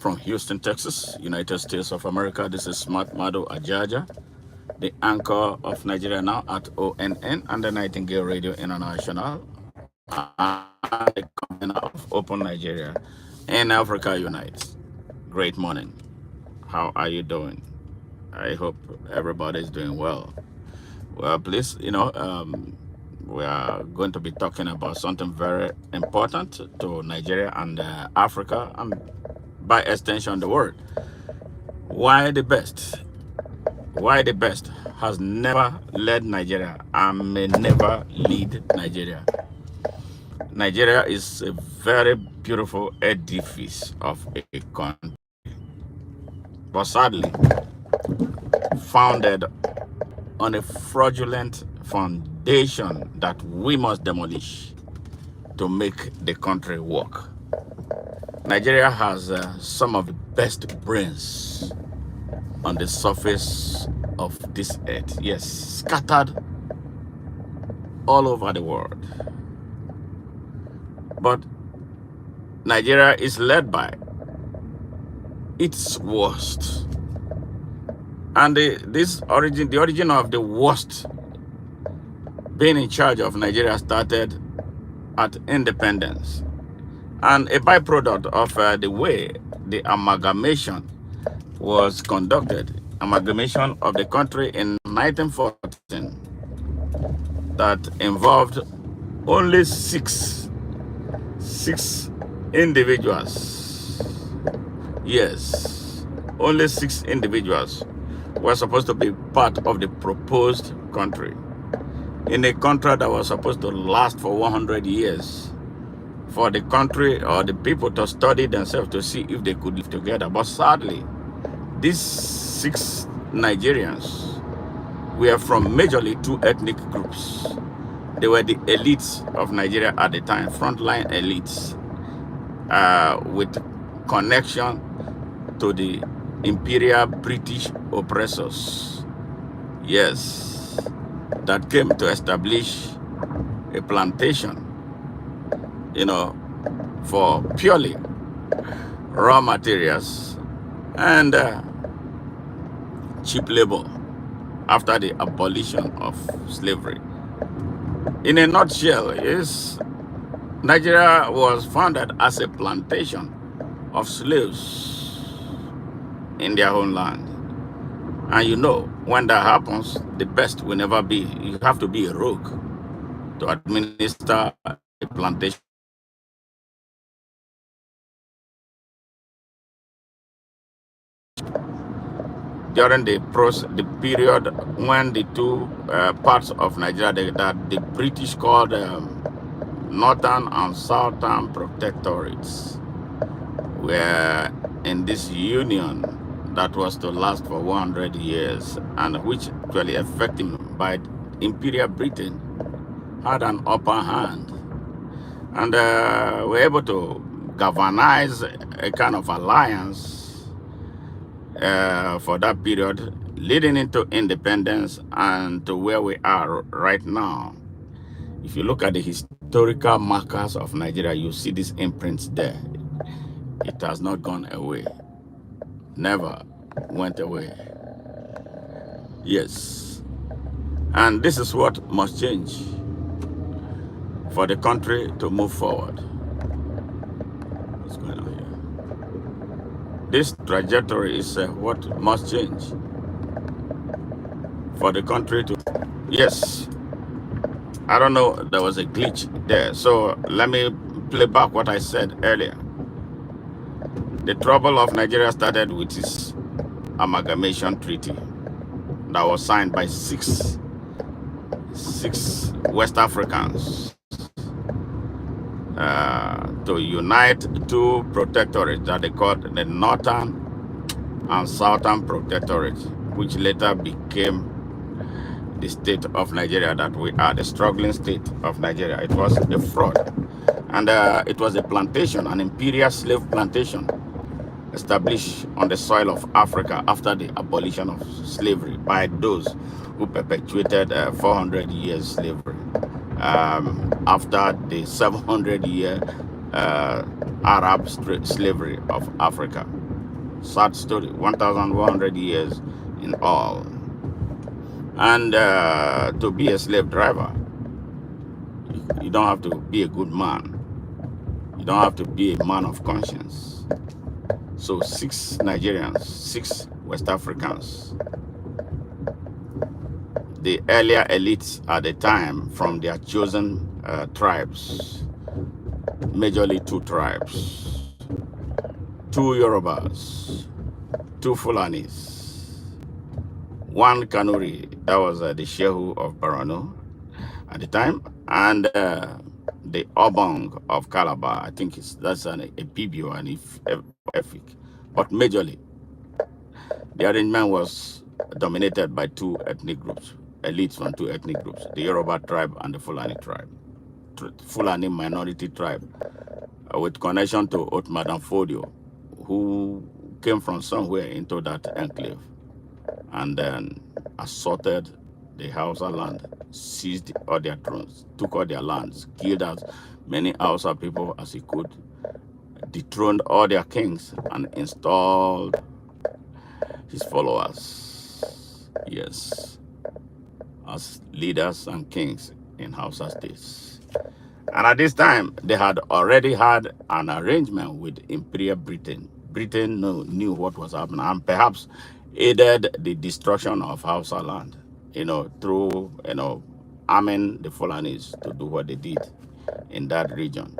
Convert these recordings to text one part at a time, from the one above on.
from Houston, Texas, United States of America. This is Smart Madu Ajaja, the anchor of Nigeria Now at ONN and the Nightingale Radio International, and the convener of Open Nigeria and Africa Unites. Great morning. How are you doing? I hope everybody is doing well. Well, please, we are going to be talking about something very important to Nigeria and Africa, and by extension, the world. Why the best? Why the best has never led Nigeria and may never lead Nigeria. Nigeria is a very beautiful edifice of a country, but sadly founded on a fraudulent foundation that we must demolish to make the country work. Nigeria has some of the best brains on the surface of this earth. Yes, scattered all over the world. But Nigeria is led by its worst. And the origin of the worst being in charge of Nigeria started at independence. And a byproduct of the way the amalgamation was conducted, amalgamation of the country in 1914, that involved only six individuals. Yes, only 6 individuals were supposed to be part of the proposed country, in a country that was supposed to last for 100 years, for the country or the people to study themselves to see if they could live together. But sadly, these 6 Nigerians were from majorly 2 ethnic groups. They were the elites of Nigeria at the time, frontline elites, with connection to the imperial British oppressors. Yes, that came to establish a plantation, for purely raw materials and cheap labor after the abolition of slavery. In a nutshell, Nigeria was founded as a plantation of slaves in their own land. And when that happens, the best will never be. You have to be a rogue to administer a plantation. During the period when the two parts of Nigeria that the British called Northern and Southern Protectorates were in this union that was to last for 100 years, and which actually effective by Imperial Britain had an upper hand, and were able to galvanize a kind of alliance for that period, leading into independence and to where we are right now. If you look at the historical markers of Nigeria, you see these imprints there. It has not gone away. Never went away. Yes. And this is what must change for the country to move forward. What's going on here? This trajectory is what must change for the country to... Yes. I don't know, there was a glitch there. So let me play back what I said earlier. The trouble of Nigeria started with this amalgamation treaty that was signed by six West Africans to unite 2 protectorates that they called the Northern and Southern Protectorate, which later became the state of Nigeria that we are, the struggling state of Nigeria. It was a fraud. And it was a plantation, an imperial slave plantation, established on the soil of Africa after the abolition of slavery by those who perpetuated 400 years slavery after the 700-year Arab slavery of Africa. Sad story. 1,100 years in all. And to be a slave driver, you don't have to be a good man. You don't have to be a man of conscience. So 6 Nigerians, 6 West Africans, the earlier elites at the time from their chosen tribes, majorly 2 tribes, 2 Yorubas, 2 Fulanis, 1 Kanuri, that was the Shehu of Barano at the time, and the Obong of Calabar. I think that's a Pibio and Efik. But majorly, the arrangement was dominated by 2 ethnic groups, elites from 2 ethnic groups, the Yoruba tribe and the Fulani tribe. Fulani minority tribe with connection to Otmadan Fodio, who came from somewhere into that enclave and then assaulted the Hausa land, seized all their thrones, took all their lands, killed as many Hausa people as he could, dethroned all their kings, and installed his followers, yes, as leaders and kings in Hausa states. And at this time, they had already had an arrangement with Imperial Britain. Britain knew what was happening and perhaps aided the destruction of Hausa land, through, arming the Fulanis to do what they did in that region.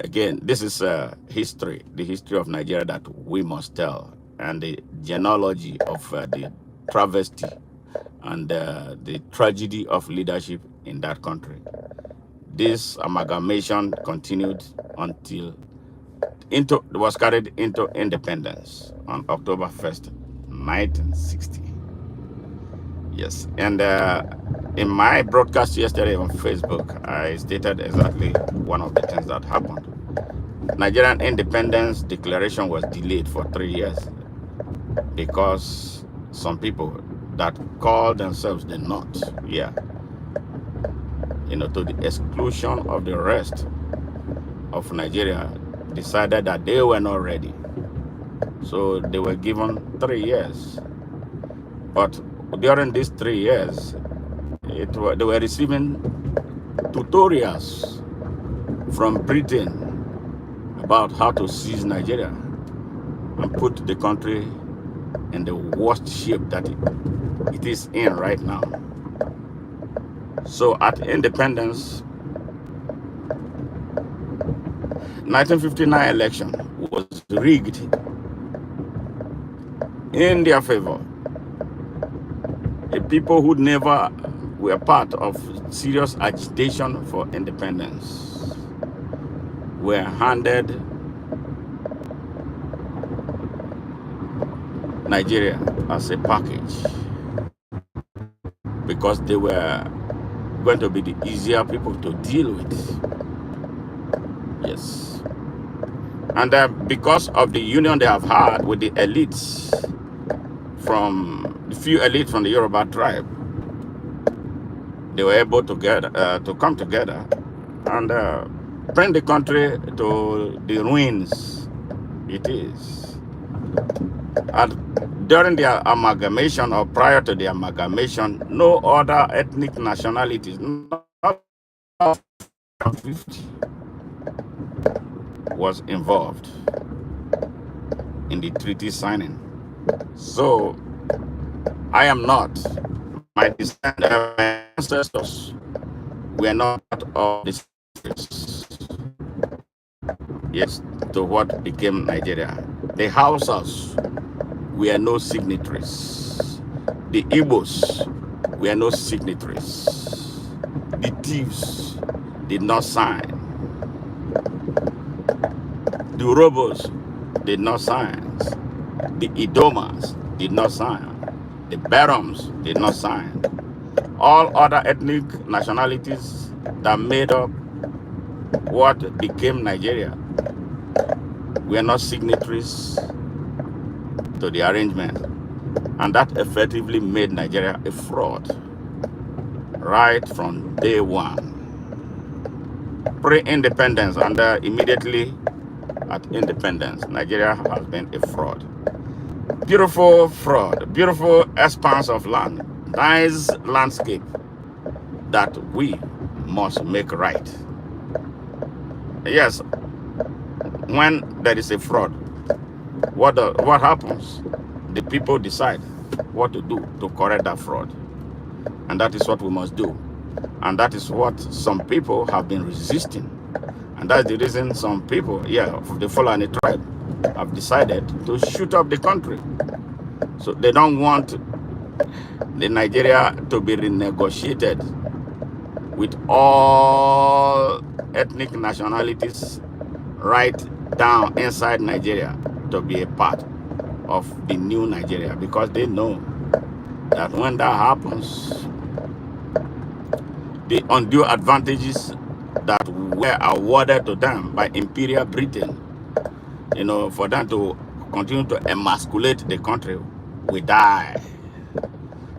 Again, this is history, the history of Nigeria that we must tell, and the genealogy of the travesty and the tragedy of leadership in that country. This amalgamation continued until was carried into independence on October 1st, 1960. Yes, and in my broadcast yesterday on Facebook, I stated exactly one of the things that happened. Nigerian independence declaration was delayed for 3 years because some people that call themselves the North, to the exclusion of the rest of Nigeria, decided that they were not ready. So they were given 3 years. But during these 3 years, they were receiving tutorials from Britain about how to seize Nigeria and put the country in the worst shape that it is in right now. So at independence, 1959 election was rigged in their favor. The people who never were part of serious agitation for independence were handed Nigeria as a package because they were going to be the easier people to deal with. Yes. And because of the union they have had with the elites, from the few elites from the Yoruba tribe, they were able to come together and bring the country to the ruins it is. And during the amalgamation or prior to the amalgamation, no other ethnic nationalities, not 50, was involved in the treaty signing. So I am not, my ancestors were not part of this, yes, to what became Nigeria. The Hausas were no signatories. The Igbos were no signatories. The thieves did not sign. The Urobos did not sign. The Idomas did not sign. The Barons did not sign. All other ethnic nationalities that made up what became Nigeria were not signatories to the arrangement. And that effectively made Nigeria a fraud right from day one. Pre-independence, and immediately at independence, Nigeria has been a fraud. Beautiful fraud, beautiful expanse of land, nice landscape that we must make right. Yes, when there is a fraud, what happens? The people decide what to do to correct that fraud. And that is what we must do. And that is what some people have been resisting. And that's the reason some people, of the Fulani tribe, have decided to shoot up the country. So they don't want the Nigeria to be renegotiated with all ethnic nationalities right down inside Nigeria to be a part of the new Nigeria, because they know that when that happens, the undue advantages that were awarded to them by Imperial Britain, for them to continue to emasculate the country, we die.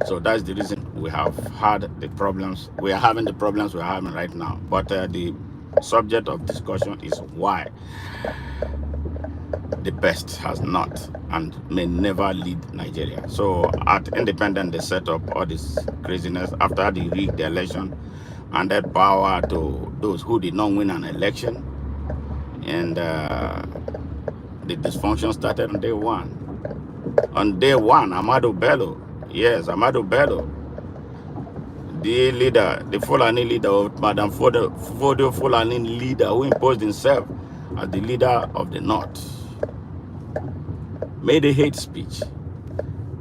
So that's the reason we have had the problems. We are having the problems we're having right now. But the subject of discussion is why the best has not and may never lead Nigeria. So at independence, they set up all this craziness after they rigged the election and that power to those who did not win an election. And the dysfunction started on day one. On day one, Amadu Bello, the leader, the Fulani leader of Madam Fodio Fulani leader, who imposed himself as the leader of the North, made a hate speech,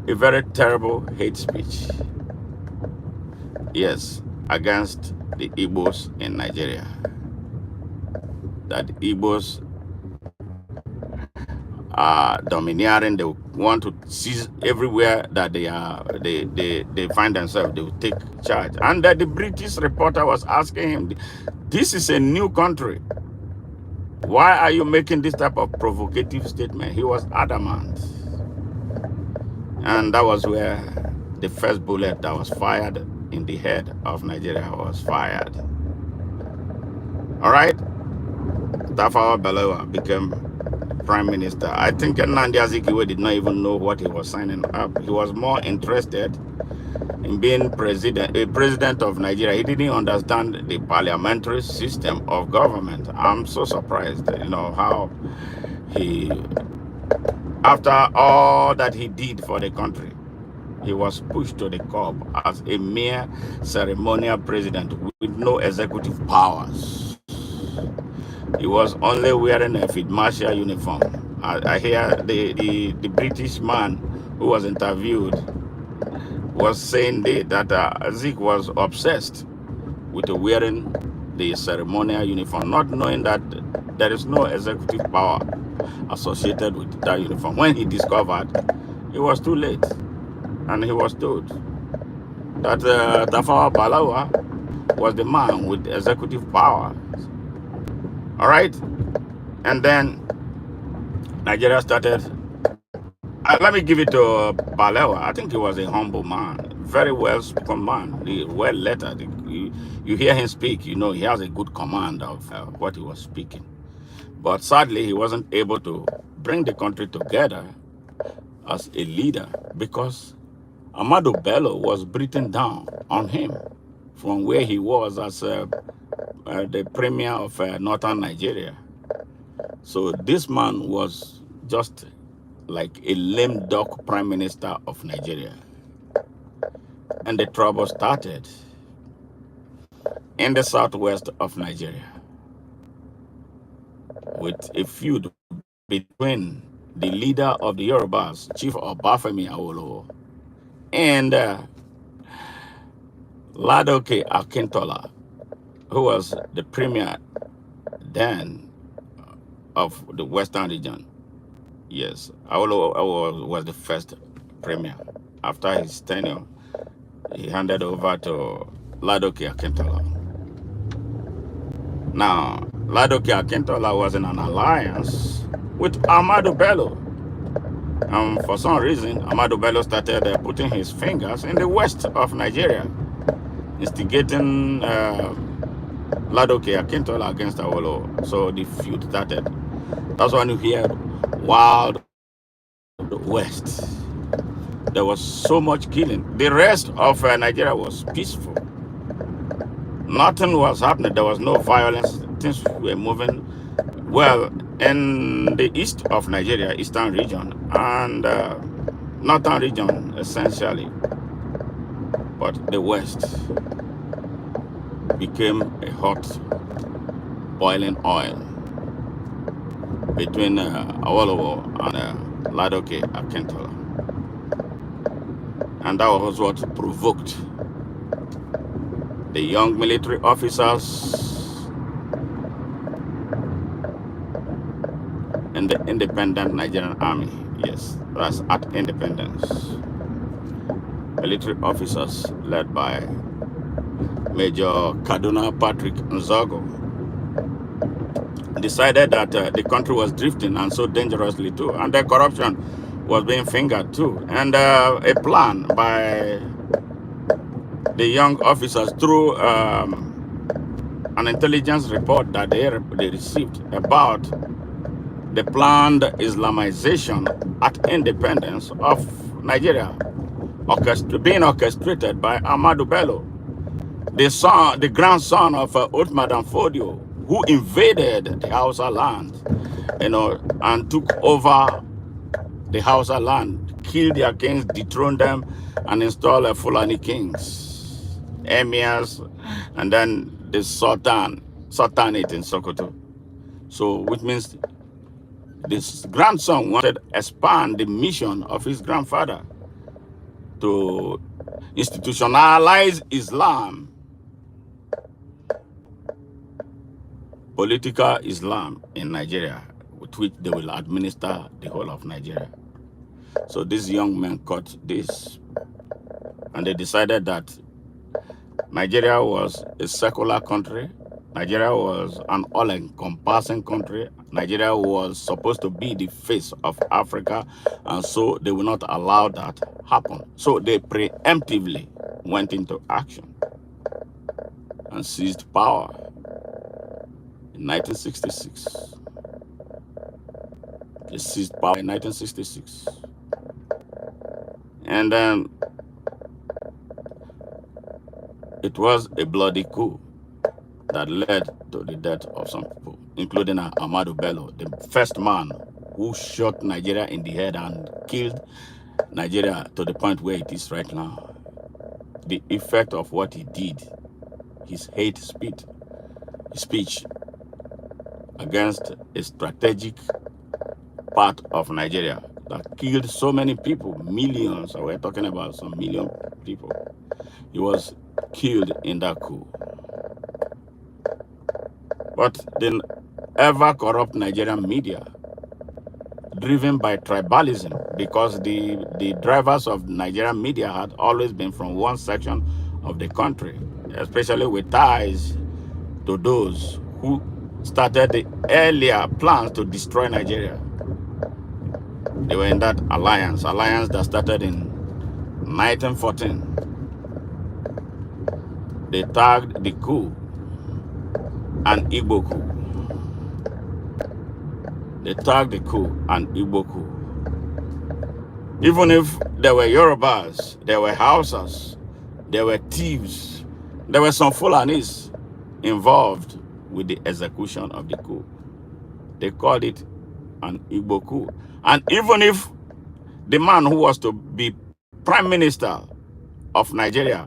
a very terrible hate speech, against the Igbos in Nigeria. That Igbos are domineering. They want to seize everywhere that they find themselves. They will take charge. And the British reporter was asking him, this is a new country. Why are you making this type of provocative statement? He was adamant. And that was where the first bullet that was fired in the head of Nigeria was fired. All right? Tafawa Balewa became Prime Minister. I think Nnamdi Azikiwe did not even know what he was signing up. He was more interested in being a president of Nigeria. He didn't understand the parliamentary system of government. I'm so surprised, how he, after all that he did for the country, he was pushed to the curb as a mere ceremonial president with no executive powers. He was only wearing a field marshal uniform. I hear the British man who was interviewed was saying that Zik was obsessed with wearing the ceremonial uniform, not knowing that there is no executive power associated with that uniform. When he discovered, it was too late. And he was told that Tafawa Balewa was the man with executive power. All right? And then Nigeria started. Let me give it to Balewa. I think he was a humble man, very well-spoken man, well-lettered. You hear him speak, he has a good command of what he was speaking. But sadly, he wasn't able to bring the country together as a leader because Amadu Bello was breathing down on him from where he was as the premier of northern Nigeria. So this man was just like a lame duck prime minister of Nigeria. And the trouble started in the southwest of Nigeria with a feud between the leader of the Yorubas, Chief Obafemi Awolowo, and Ladoke Akintola, who was the premier then of the Western region. Yes, Awolowo was the first premier. After his tenure, he handed over to Ladoke Akintola. Now, Ladoke Akintola was in an alliance with Amadu Bello. For some reason, Amadu Bello started putting his fingers in the west of Nigeria, instigating Ladoke Akintola against Awolowo. So the feud started. That's when you hear Wild West. There was so much killing. The rest of Nigeria was peaceful. Nothing was happening. There was no violence. Things were moving well in the east of Nigeria, eastern region, and northern region essentially. But the west became a hot boiling oil between Awolowo and Ladoke Akintola. And that was what provoked the young military officers in the independent Nigerian army. Yes, that's at independence. Military officers led by Major Kaduna Patrick Nzogo decided that the country was drifting and so dangerously too, and the corruption was being fingered too. And a plan by the young officers through an intelligence report that they received about the planned Islamization at independence of Nigeria, being orchestrated by Amadu Bello, the grandson of Othman Fodio, who invaded the Hausa land, and took over the Hausa land, killed their kings, dethroned them, and installed Fulani kings, emirs, and then the sultanate in Sokoto. So, which means this grandson wanted to expand the mission of his grandfather to institutionalize Islam, political Islam in Nigeria, with which they will administer the whole of Nigeria. So these young men caught this, and they decided that Nigeria was a secular country. Nigeria was an all-encompassing country. Nigeria was supposed to be the face of Africa, and so they will not allow that happen. So they preemptively went into action and seized power in 1966. They seized power in 1966. And then it was a bloody coup that led to the death of some people, including Amadu Bello, the first man who shot Nigeria in the head and killed Nigeria to the point where it is right now. The effect of what he did, his hate speech against a strategic part of Nigeria that killed so many people, millions. We're talking about some million people. He was killed in that coup. But the ever corrupt Nigerian media, driven by tribalism, because the drivers of Nigerian media had always been from one section of the country, especially with ties to those who started the earlier plans to destroy Nigeria. They were in that alliance that started in 1914. They tagged the coup an Igbo coup. They tagged the coup an Igbo coup. Even if there were Yorubas, there were Hausas, there were thieves, there were some Fulanis involved with the execution of the coup. They called it an Igbo coup. And even if the man who was to be prime minister of Nigeria,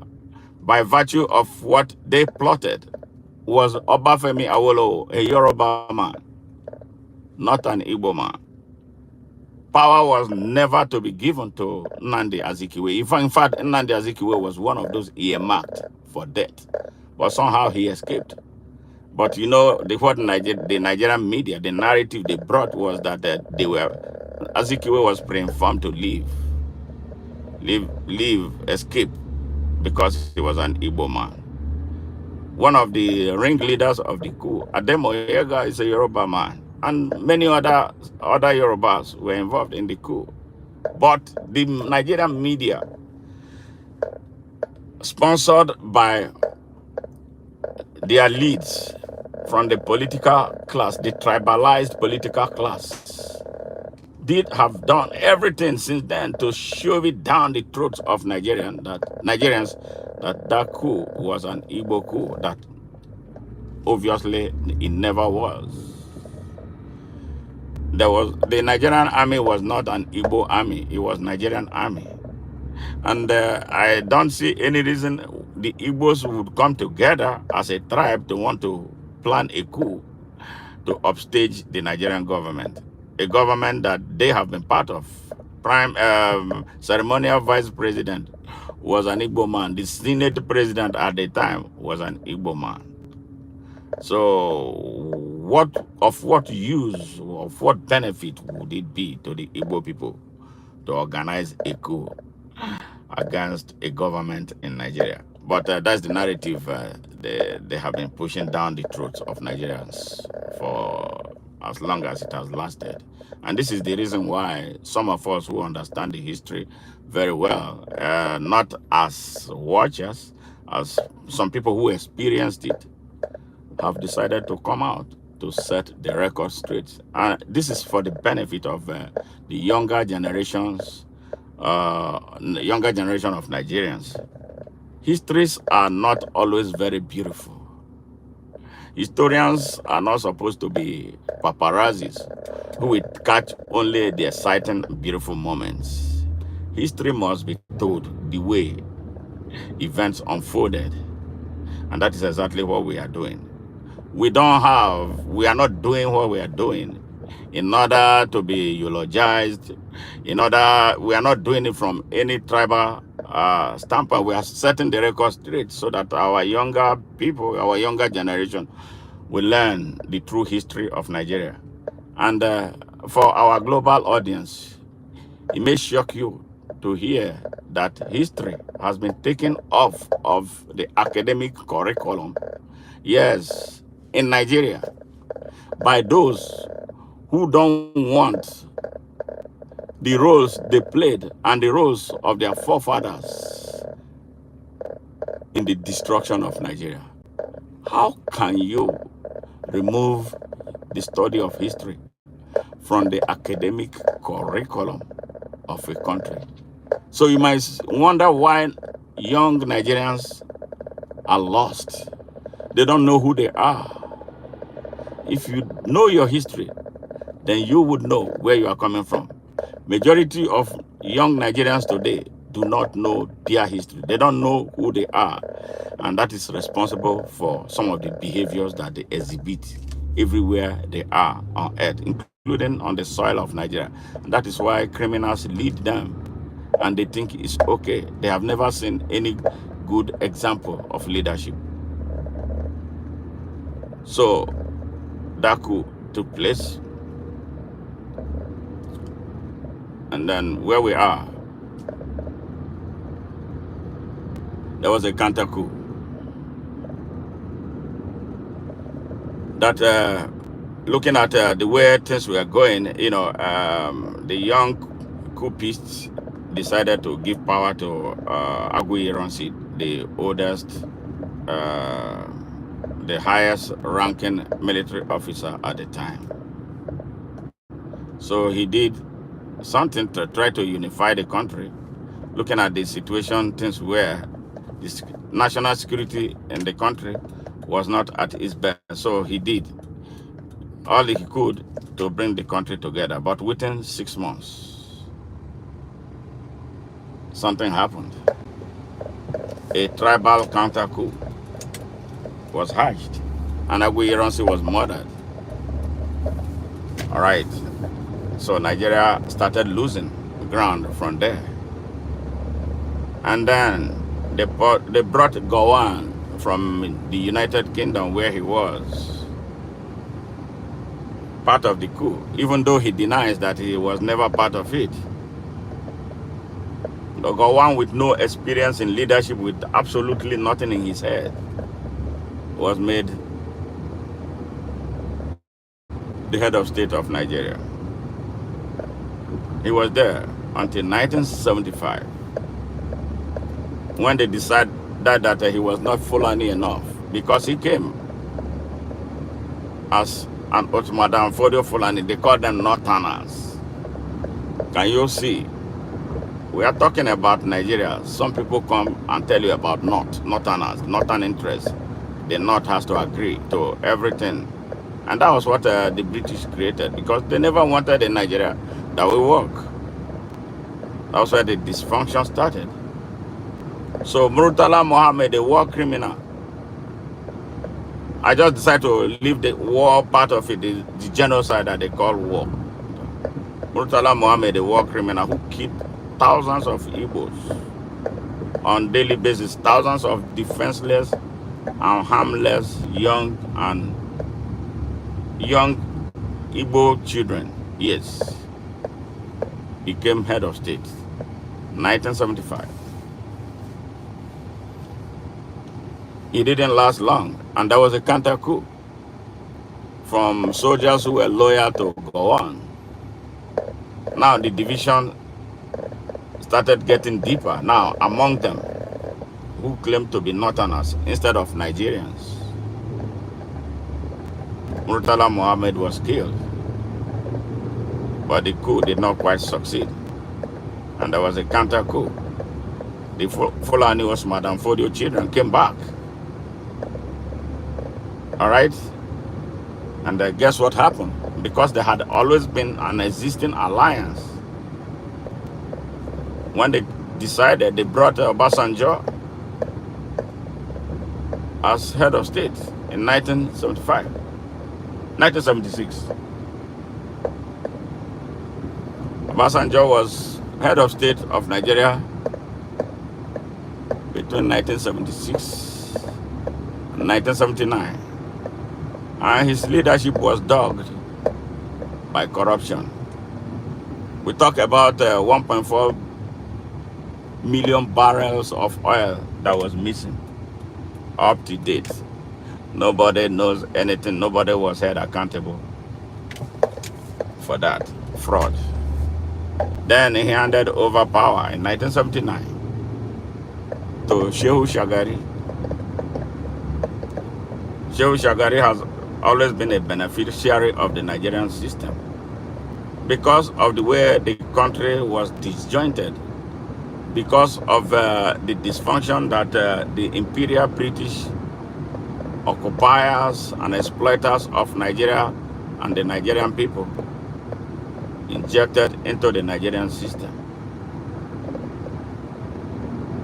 by virtue of what they plotted, was Obafemi Awolowo, a Yoruba man, not an Igbo man. Power was never to be given to Nnamdi Azikiwe. In fact, Nnamdi Azikiwe was one of those earmarked for death, but somehow he escaped. But you know, the Nigerian media, the narrative they brought was that Azikiwe was pre-informed to escape, because he was an Igbo man. One of the ringleaders of the coup, Ademoyega, is a Yoruba man, and many other Yorubas were involved in the coup. But the Nigerian media, sponsored by their leads from the political class, the tribalized political class, did have done everything since then to shove it down the throats of Nigerians that coup was an Igbo coup, that obviously it never was. The Nigerian army was not an Igbo army, it was Nigerian army. And I don't see any reason the Igbos would come together as a tribe to want to plan a coup to upstage the Nigerian government, a government that they have been part of. Ceremonial vice president was an Igbo man. The Senate president at the time was an Igbo man. So what use, of what benefit would it be to the Igbo people to organize a coup against a government in Nigeria? But that's the narrative they have been pushing down the throats of Nigerians for as long as it has lasted. And this is the reason why some of us who understand the history very well, not as watchers, as some people who experienced it, have decided to come out to set the record straight. And this is for the benefit of the younger generations, younger generation of Nigerians. Histories are not always very beautiful. Historians are not supposed to be paparazzis who will catch only the exciting, beautiful moments. History must be told the way events unfolded. And that is exactly what we are doing. We are not doing what we are doing in order to be eulogized. We are not doing it from any tribal standpoint. We are setting the record straight so that our younger people, our younger generation, will learn the true history of Nigeria. And for our global audience, it may shock you to hear that history has been taken off of the academic curriculum, yes, in Nigeria, by those who don't want the roles they played and the roles of their forefathers in the destruction of Nigeria. How can you remove the study of history from the academic curriculum of a country? So you might wonder why young Nigerians are lost. They don't know who they are. If you know your history, then you would know where you are coming from. Majority of young Nigerians today do not know their history. They don't know who they are. And that is responsible for some of the behaviors that they exhibit everywhere they are on earth, including on the soil of Nigeria. And that is why criminals lead them and they think it's okay. They have never seen any good example of leadership. So that coup took place. And then where we are, there was a counter coup that looking at the way things were going, the young coupists decided to give power to Agui Ironsi, the oldest, the highest ranking military officer at the time. So he did something to try to unify the country. Looking at the situation, things were, this national security in the country was not at its best. So he did all he could to bring the country together. But within 6 months, something happened. A tribal counter coup was hatched, and Agui Ironsi was murdered. All right. So Nigeria started losing ground from there. And then they brought Gowon from the United Kingdom, where he was part of the coup, even though he denies that he was never part of it. Gowon, with no experience in leadership, with absolutely nothing in his head, was made the head of state of Nigeria. He was there until 1975, when they decided that he was not Fulani enough, because he came as an Ottoman Fodio Fulani. They call them Northerners. Can you see? We are talking about Nigeria. Some people come and tell you about Northerners, Northern interest. The North has to agree to everything. And that was what the British created, because they never wanted a Nigeria that will work. That was where the dysfunction started. So Murtala Mohammed, the war criminal, I just decided to leave the war part of it, the genocide that they call war. Murtala Mohammed, the war criminal who killed thousands of Igbos on daily basis, thousands of defenseless and harmless young Igbo children. Yes, became head of state, 1975. It didn't last long, and there was a counter coup from soldiers who were loyal to Gowon. Now the division started getting deeper. Now among them, who claimed to be Northerners instead of Nigerians. Murtala Mohammed was killed, but the coup did not quite succeed, and there was a counter coup. The Fulani Osman and Fodio children came back. All right, and guess what happened? Because there had always been an existing alliance. When they decided, they brought Obasanjo as head of state in 1976. Obasanjo was head of state of Nigeria between 1976 and 1979. And his leadership was dogged by corruption. We talk about 1.4 million barrels of oil that was missing up to date. Nobody knows anything. Nobody was held accountable for that fraud. Then he handed over power in 1979 to Shehu Shagari. Shehu Shagari has always been a beneficiary of the Nigerian system because of the way the country was disjointed, because of the dysfunction that the imperial British occupiers and exploiters of Nigeria and the Nigerian people injected into the Nigerian system.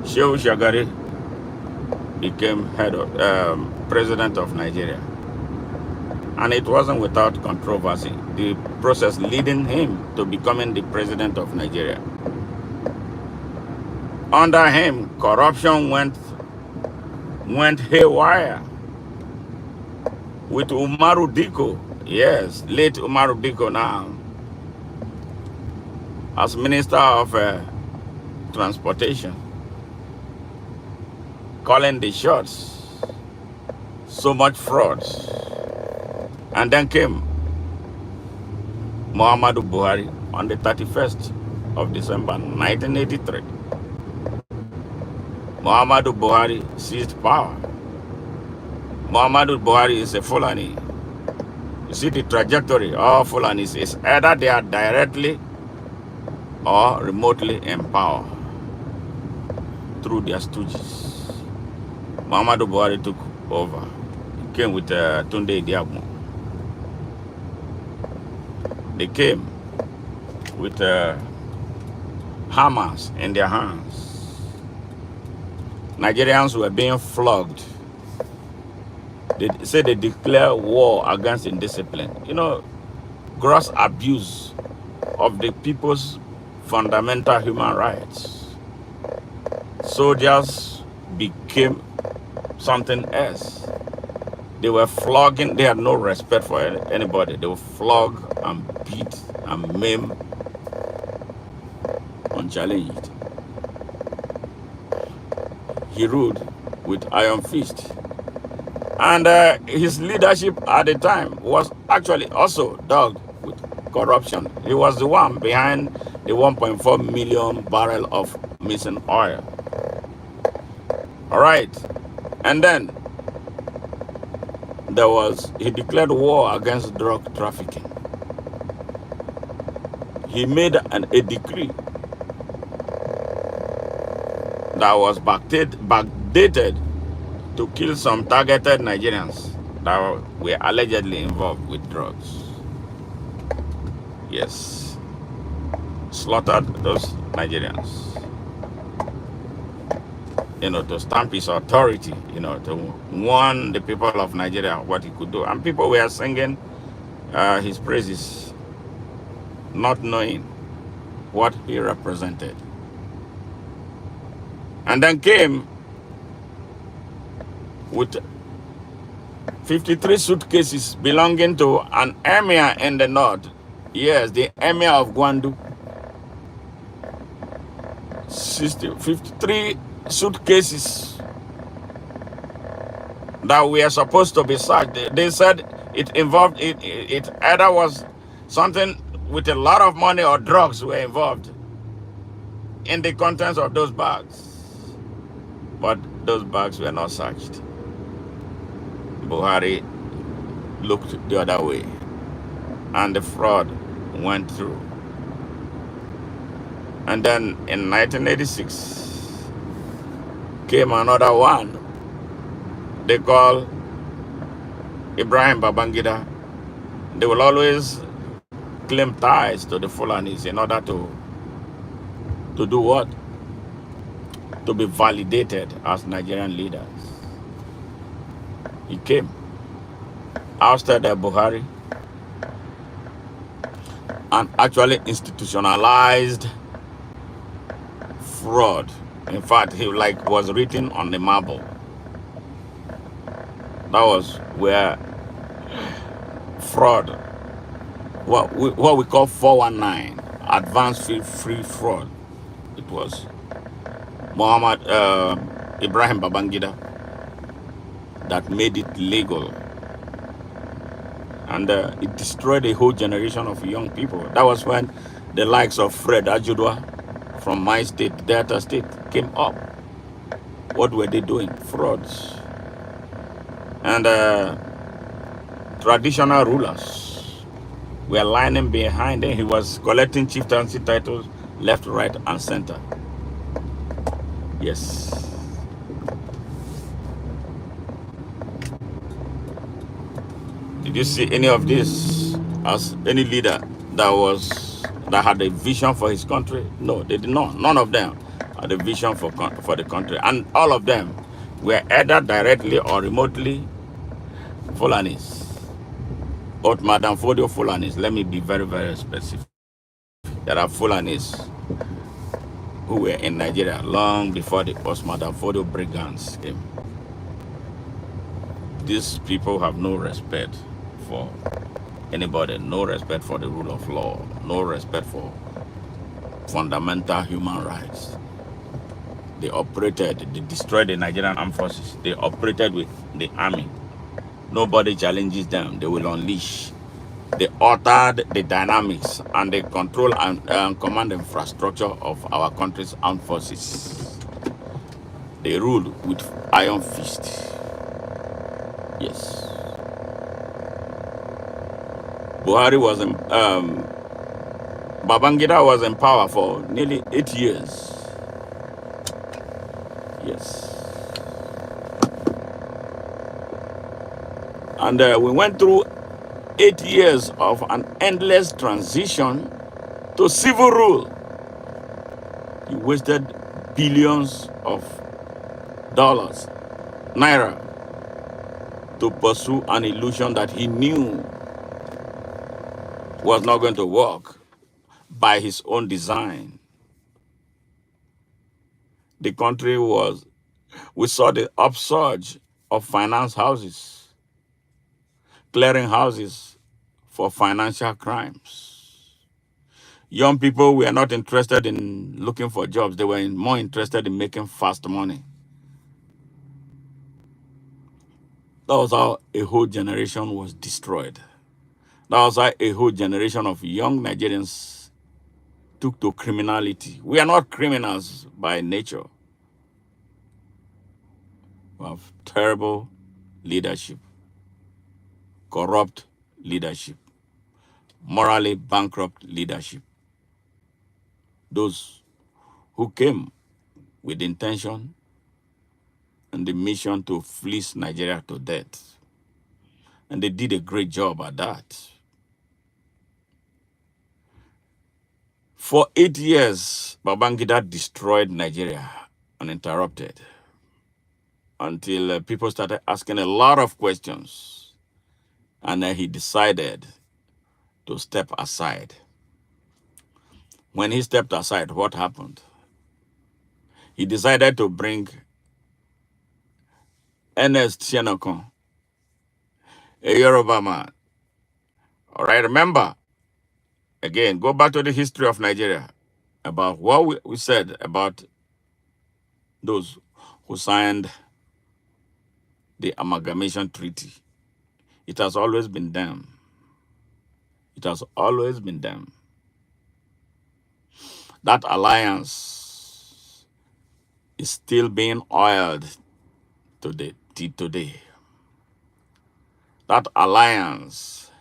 Shehu Shagari became head of president of Nigeria. And it wasn't without controversy, the process leading him to becoming the president of Nigeria. Under him, corruption went haywire. With Umaru Diko, yes, late Umaru Diko now, as Minister of Transportation, calling the shots, so much fraud. And then came Muhammadu Buhari on the 31st of December 1983. Muhammadu Buhari seized power. Muhammadu Buhari is a Fulani. You see the trajectory of Fulanis is either they are directly or remotely in power through their stooges. Muhammadu Buhari took over. He came with Tunde Diabu. They came with hammers in their hands. Nigerians were being flogged. They say they declare war against indiscipline. You know, gross abuse of the people's fundamental human rights. Soldiers became something else. They were flogging. They had no respect for anybody. They would flog and beat and maim unchallenged. He ruled with iron fist. And his leadership at the time was actually also dogged with corruption. He was the one behind the 1.4 million barrel of missing oil. All right. And then he declared war against drug trafficking. He made a decree that was backdated to kill some targeted Nigerians that were allegedly involved with drugs. Yes, slaughtered those Nigerians. To stamp his authority, to warn the people of Nigeria what he could do. And people were singing his praises, not knowing what he represented. And then came with 53 suitcases belonging to an emir in the north. Yes, the emir of Gwandu. 53 suitcases that were supposed to be searched. They said it involved, it either was something with a lot of money or drugs were involved in the contents of those bags. But those bags were not searched. Buhari looked the other way, and the fraud went through. And then in 1986 came another one. They call Ibrahim Babangida. They will always claim ties to the Fulanis in order to do what? To be validated as Nigerian leaders. He came, ousted Buhari, and actually institutionalized fraud. In fact, he was written on the marble. That was where fraud, what we call 419, advanced free fraud. It was Ibrahim Babangida that made it legal. And it destroyed a whole generation of young people. That was when the likes of Fred Ajudwa from my state, Delta State, came up. What were they doing? Frauds. And traditional rulers were lining behind him. He was collecting chieftaincy titles left, right, and center. Yes. Did you see any of this as any leader that had a vision for his country? No, they did not. None of them had a vision for the country. And all of them were either directly or remotely Fulanis. But Madam Fodio Fulanis, let me be very, very specific. There are Fulanis who were in Nigeria long before the Madam Fodio brigands came. These people have no respect for anybody, no respect for the rule of law, no respect for fundamental human rights. They destroyed the Nigerian armed forces. They operated with the army. Nobody challenges them. They will unleash. They altered the dynamics and they control and command infrastructure of our country's armed forces. They ruled with iron fist. Yes. Babangida was in power for nearly 8 years. Yes. And we went through 8 years of an endless transition to civil rule. He wasted billions of dollars, naira, to pursue an illusion that he knew was not going to work by his own design. The country we saw the upsurge of finance houses, clearing houses for financial crimes. Young people were not interested in looking for jobs. They were more interested in making fast money. That was how a whole generation was destroyed. That was how a whole generation of young Nigerians took to criminality. We are not criminals by nature. We have terrible leadership. corrupt leadership, morally bankrupt leadership. Those who came with the intention and the mission to fleece Nigeria to death. And they did a great job at that. For 8 years, Babangida destroyed Nigeria uninterrupted until people started asking a lot of questions. And then he decided to step aside. When he stepped aside, what happened? He decided to bring Ernest Shenokon, a Yoruba man. All right, remember, again, go back to the history of Nigeria about what we said about those who signed the amalgamation treaty. It has always been them. It has always been them. That alliance is still being oiled today. That alliance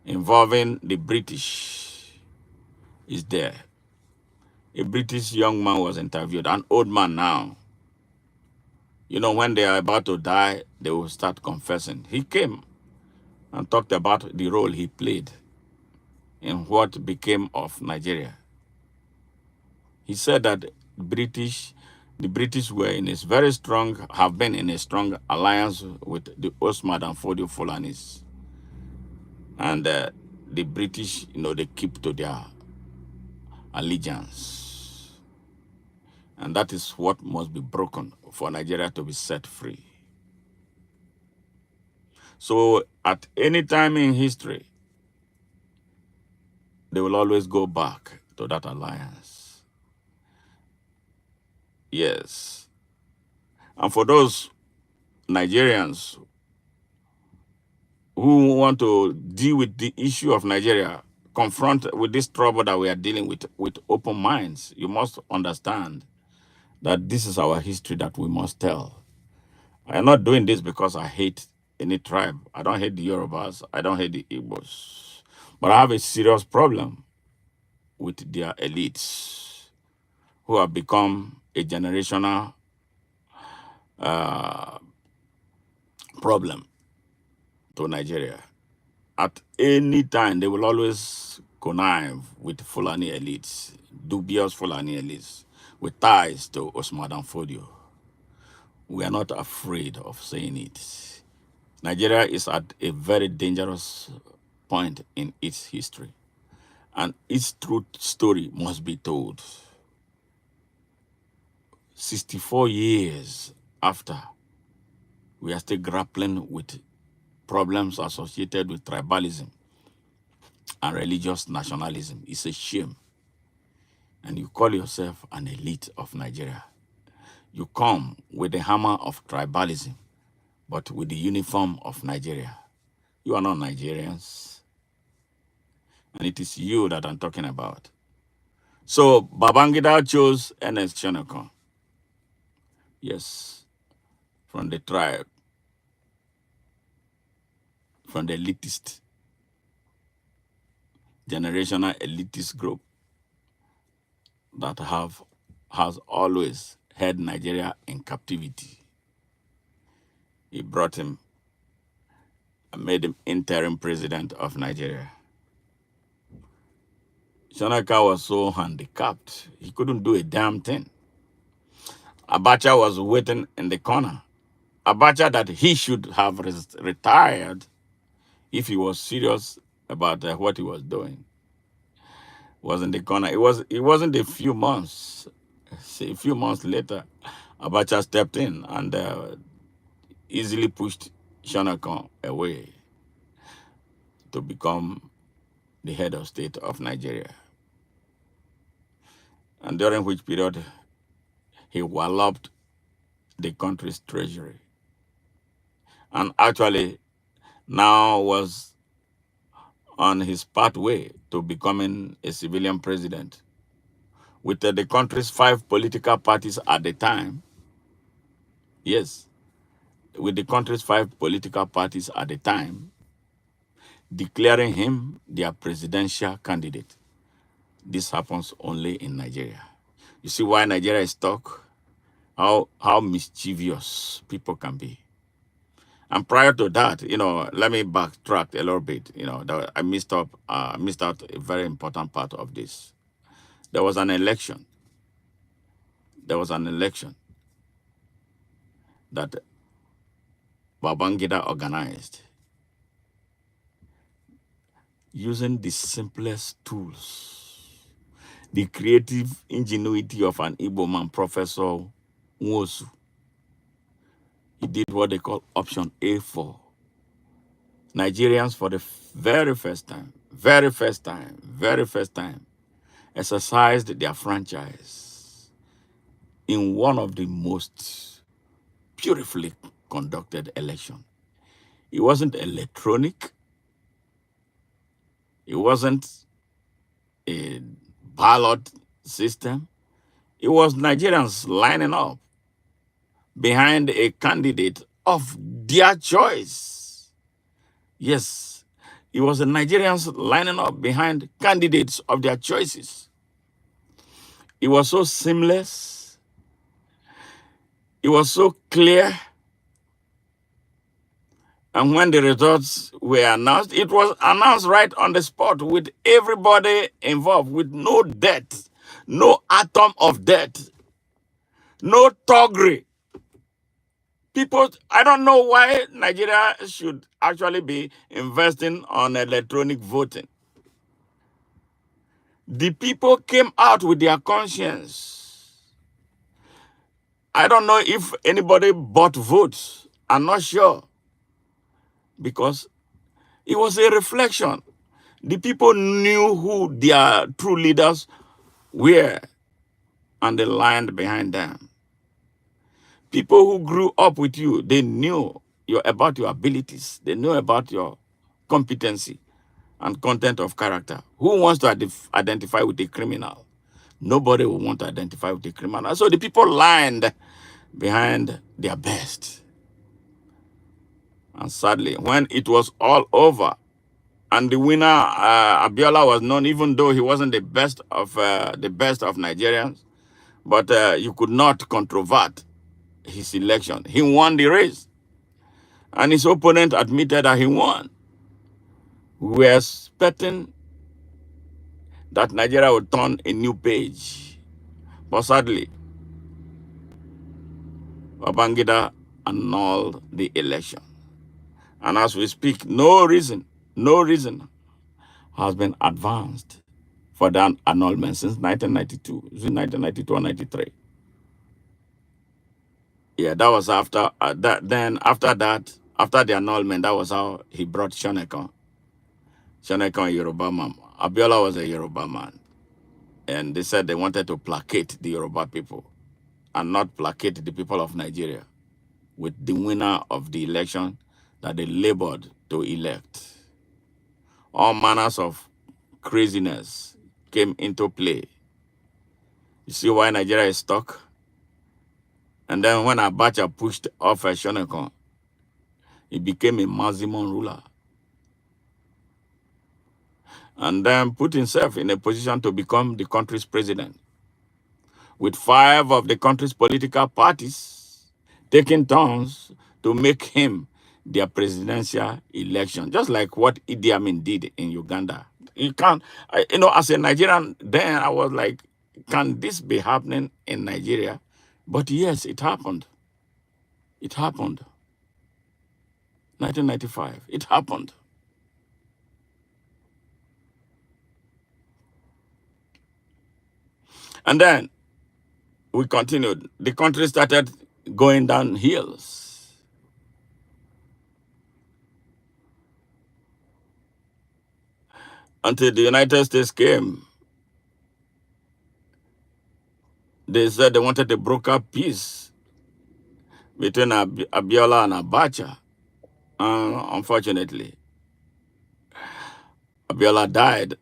involving the British is there. A British young man was interviewed, an old man now. You know, when they are about to die, they will start confessing. He came and talked about the role he played in what became of Nigeria. He said that the British were in a very strong, have been in a strong alliance with the Osman and Fodio Fulanis. And the British, they keep to their allegiance. And that is what must be broken for Nigeria to be set free. So at any time in history, they will always go back to that alliance. Yes. And for those Nigerians who want to deal with the issue of Nigeria, confront with this trouble that we are dealing with open minds, you must understand that this is our history that we must tell. I am not doing this because I hate any tribe. I don't hate the Yorubas. I don't hate the Igbos. But I have a serious problem with their elites who have become a generational uh, problem to Nigeria. At any time, they will always connive with Fulani elites, dubious Fulani elites, with ties to Osman and Fodio. We are not afraid of saying it. Nigeria is at a very dangerous point in its history, and its truth story must be told. 64 years after, we are still grappling with problems associated with tribalism and religious nationalism. It's a shame. And you call yourself an elite of Nigeria. You come with the hammer of tribalism, but with the uniform of Nigeria. You are not Nigerians. And it is you that I'm talking about. So Babangida chose Ernest Shenokon. Yes, from the tribe, from the elitist, generational elitist group that has always held Nigeria in captivity. He brought him and made him interim president of Nigeria. Shanaka was so handicapped, he couldn't do a damn thing. Abacha was waiting in the corner. Abacha that he should have retired if he was serious about what he was doing was in the corner. It wasn't a few months. A few months later, Abacha stepped in and easily pushed Shanaka away to become the head of state of Nigeria. And during which period, he walloped the country's treasury. And actually now was on his pathway to becoming a civilian president. With the country's 5 political parties at the time, yes, with the country's 5 political parties at the time, declaring him their presidential candidate. This happens only in Nigeria. You see why Nigeria is stuck? How mischievous people can be. And prior to that, let me backtrack a little bit. I missed out a very important part of this. There was an election. There was an election that Babangida organized using the simplest tools, the creative ingenuity of an Igbo man, Professor Nwosu. He did what they call option A4. Nigerians, for the very first time, exercised their franchise in one of the most beautifully conducted elections. It wasn't electronic. It wasn't a ballot system. It was Nigerians lining up behind a candidate of their choice. Yes, it was the Nigerians lining up behind candidates of their choices. It was so seamless. It was so clear. And when the results were announced, it was announced right on the spot with everybody involved, with no debt, no atom of debt, no toggery. People, I don't know why Nigeria should actually be investing on electronic voting. The people came out with their conscience. I don't know if anybody bought votes. I'm not sure. Because it was a reflection. The people knew who their true leaders were, and they lined behind them. People who grew up with you, they knew about your abilities. They knew about your competency and content of character. Who wants to identify with a criminal? Nobody will want to identify with a criminal. So the people lined behind their best. And sadly, when it was all over, and the winner, Abiola, was known, even though he wasn't the best of Nigerians, but you could not controvert his election. He won the race, and his opponent admitted that he won. We were expecting that Nigeria would turn a new page, but sadly, Babangida annulled the election. And as we speak, no reason has been advanced for that annulment since 1992, between 1992 and 93. Yeah, that was after that. Then after the annulment, that was how he brought Shonekon. Shonekon, Yoruba man. Abiola was a Yoruba man, and they said they wanted to placate the Yoruba people and not placate the people of Nigeria with the winner of the election that they labored to elect. All manners of craziness came into play. You see why Nigeria is stuck? And then when Abacha pushed off Shonekon, he became a maximum ruler. And then put himself in a position to become the country's president, with 5 of the country's political parties taking turns to make him their presidential election, just like what Idi Amin did in Uganda. You can't, as a Nigerian, then I was like, can this be happening in Nigeria? But yes, it happened. It happened. 1995, it happened. And then we continued. The country started going down hills. Until the United States came. They said they wanted to broker peace between Abiola and Abacha. Unfortunately, Abiola died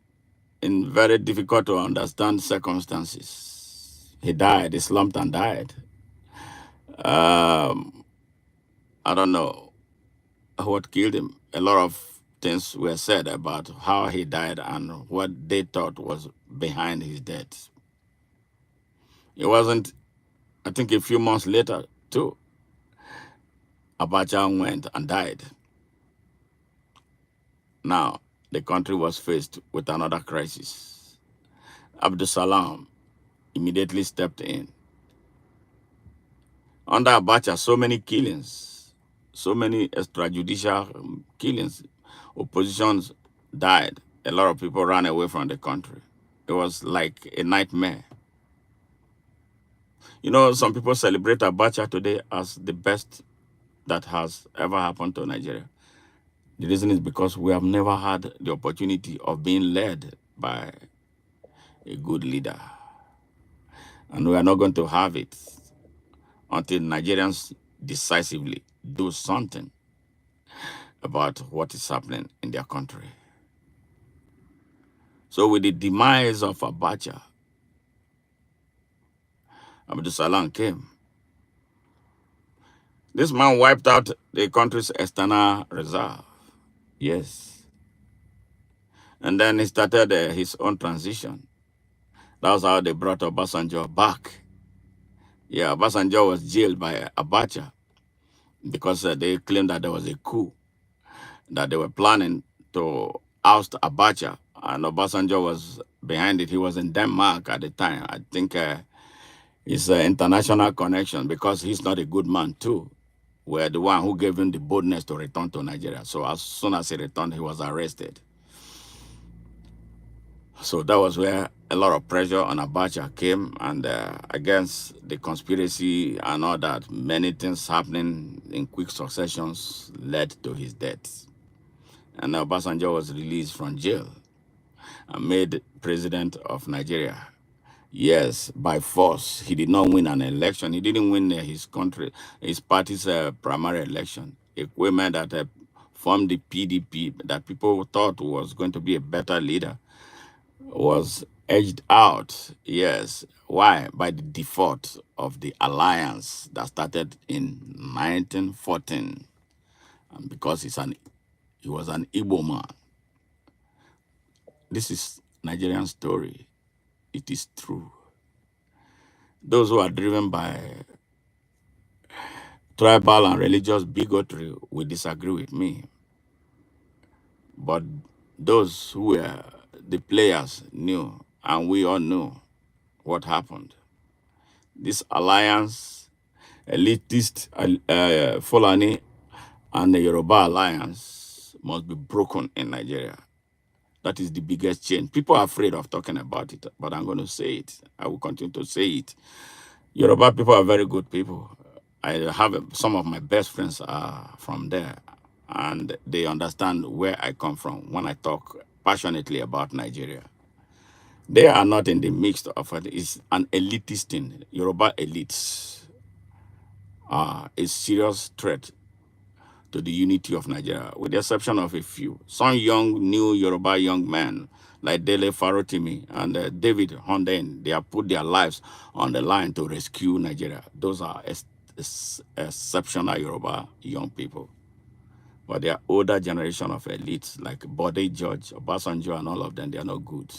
in very difficult to understand circumstances. He died, he slumped and died. I don't know what killed him. A lot of things were said about how he died and what they thought was behind his death. It wasn't, I think a few months later, too, Abacha went and died. Now, the country was faced with another crisis. Abdul Salam immediately stepped in. Under Abacha, so many killings, so many extrajudicial killings, oppositions died. A lot of people ran away from the country. It was like a nightmare. You know, some people celebrate Abacha today as the best that has ever happened to Nigeria. The reason is because we have never had the opportunity of being led by a good leader. And we are not going to have it until Nigerians decisively do something about what is happening in their country. So with the demise of Abacha, Abdul Salam came. This man wiped out the country's external reserve. Yes. And then he started his own transition. That's how they brought Obasanjo back. Yeah, Obasanjo was jailed by Abacha because they claimed that there was a coup, that they were planning to oust Abacha, and Obasanjo was behind it. He was in Denmark at the time. I think it's an international connection because he's not a good man too. We're the one who gave him the boldness to return to Nigeria. So as soon as he returned, he was arrested. So that was where a lot of pressure on Abacha came, and against the conspiracy and all that, many things happening in quick successions led to his death. And Obasanjo was released from jail and made president of Nigeria. Yes, by force. He did not win an election. He didn't win his party's primary election. A woman that formed the PDP, that people thought was going to be a better leader, was edged out. Yes. Why? By the default of the alliance that started in 1914. And because he was an Igbo man. This is Nigerian story. It is true. Those who are driven by tribal and religious bigotry will disagree with me. But those who were the players knew, and we all knew what happened. This alliance, elitist Fulani and the Yoruba alliance, must be broken in Nigeria. That is the biggest change. People are afraid of talking about it, but I'm going to say it. I will continue to say it. Yoruba people are very good people. I have some of my best friends are from there, and they understand where I come from when I talk passionately about Nigeria. They are not in the mix of it. It's an elitist thing. Yoruba elites are a serious threat to the unity of Nigeria, with the exception of a few. Some young, new Yoruba young men like Dele Farotimi and David Honden, they have put their lives on the line to rescue Nigeria. Those are exceptional Yoruba young people. But they are older generation of elites like Bode George, Obasanjo, and all of them, they are not good.